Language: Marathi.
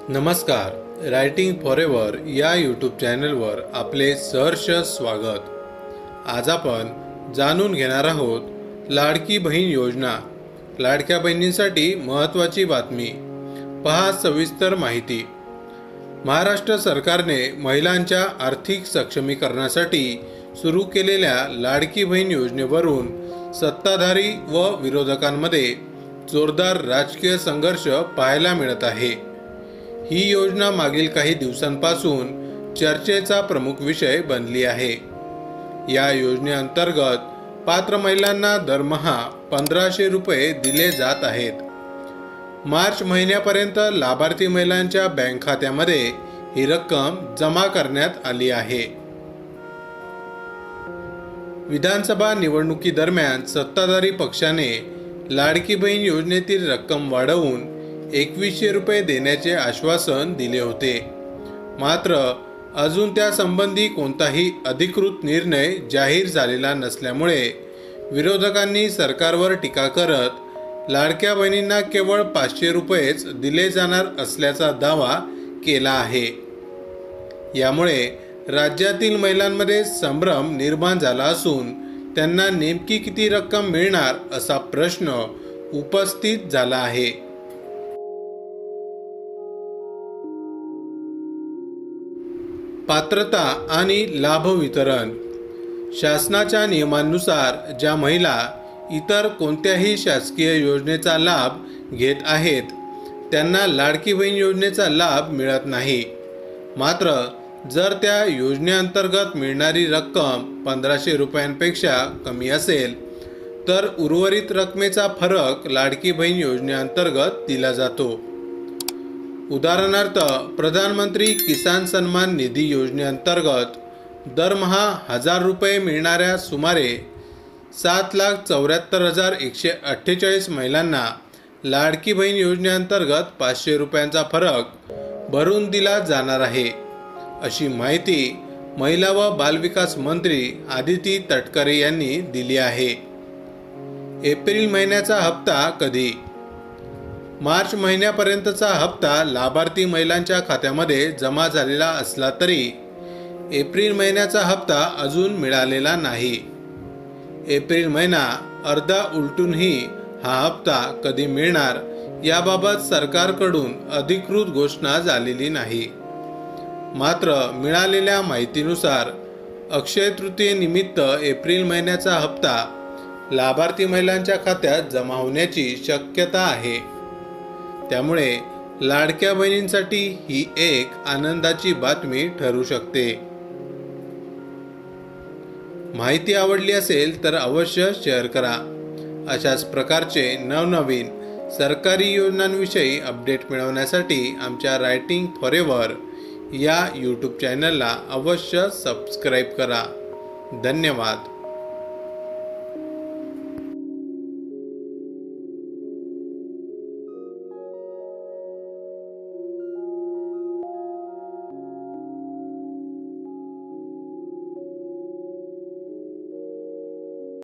नमस्कार, रायटिंग फॉरएव्हर या यूट्यूब चॅनलवर आपले सहर्ष स्वागत। आज आपण जाणून घेणार आहोत लाडकी बहीण योजना। लाडक्या बहिणींसाठी महत्त्वाची बातमी। पहा सविस्तर माहिती। महाराष्ट्र सरकारने महिलांच्या आर्थिक सक्षमीकरणासाठी सुरू केलेल्या लाडकी बहीण योजनेवरून सत्ताधारी व विरोधकांमध्ये जोरदार राजकीय संघर्ष पाहायला मिळत आहे। ही योजना मागील काही दिवसांपासून चर्चेचा प्रमुख विषय बनली आहे। या योजनेअंतर्गत पात्र महिलांना दरमहा 1500 रुपये दिले जात आहेत। मार्च महिन्यापर्यंत लाभार्थी महिलांच्या बँक खात्यामध्ये ही रक्कम जमा करण्यात आली आहे। विधानसभा निवडणुकीदरम्यान सत्ताधारी पक्षाने लाडकी बहीण योजनेतील रक्कम वाढवून 2100 रुपये देण्याचे आश्वासन दिले होते। मात्र अजून त्यासंबंधी कोणताही अधिकृत निर्णय जाहीर झालेला नसल्यामुळे विरोधकांनी सरकारवर टीका करत लाडक्या बहिणींना केवळ 500 रुपयेच दिले जाणार असल्याचा दावा केला आहे। यामुळे राज्यातील महिलांमध्ये संभ्रम निर्माण झाला असून त्यांना नेमकी किती रक्कम मिळणार असा प्रश्न उपस्थित झाला आहे। पात्रता आणि लाभ वितरण। शासनाच्या नियमांनुसार ज्या महिला इतर कोणत्याही शासकीय योजनेचा लाभ घेत आहेत त्यांना लाडकी बहीण योजनेचा लाभ मिळत नाही। मात्र जर त्या योजनेअंतर्गत मिळणारी रक्कम 1500 रुपयांपेक्षा कमी असेल तर उर्वरित रकमेचा फरक लाडकी बहीण योजनेअंतर्गत दिला जातो। उदाहरणार्थ प्रधानमंत्री किसान सन्मान निधी योजनेअंतर्गत दरमहा 1000 रुपये मिळणाऱ्या सुमारे 7,74,148 महिलांना लाडकी बहीण योजनेअंतर्गत 500 रुपयांचा फरक भरून दिला जाणार आहे, अशी माहिती महिला व बालविकास मंत्री आदिती तटकरे यांनी दिली आहे। एप्रिल महिन्याचा हप्ता कधी? मार्च महिन्यापर्यंतचा हप्ता लाभार्थी महिलांच्या खात्यामध्ये जमा झालेला असला तरी एप्रिल महिन्याचा हप्ता अजून मिळालेला नाही। एप्रिल महिना अर्धा उलटूनही हा हप्ता कधी मिळणार याबाबत सरकारकडून अधिकृत घोषणा झालेली नाही। मात्र मिळालेल्या माहितीनुसार अक्षय तृतीयेनिमित्त एप्रिल महिन्याचा हप्ता लाभार्थी महिलांच्या खात्यात जमा होण्याची शक्यता आहे। त्यामुळे लाडक्या बहिणींसाठी ही एक आनंदाची बातमी ठरू शकते। माहिती आवडली असेल तर अवश्य शेअर करा। अशाच प्रकारचे नवनवीन सरकारी योजनांविषयी अपडेट मिळवण्यासाठी आमच्या रायटिंग फॉरएव्हर या यूट्यूब चॅनलला अवश्य सबस्क्राईब करा। धन्यवाद।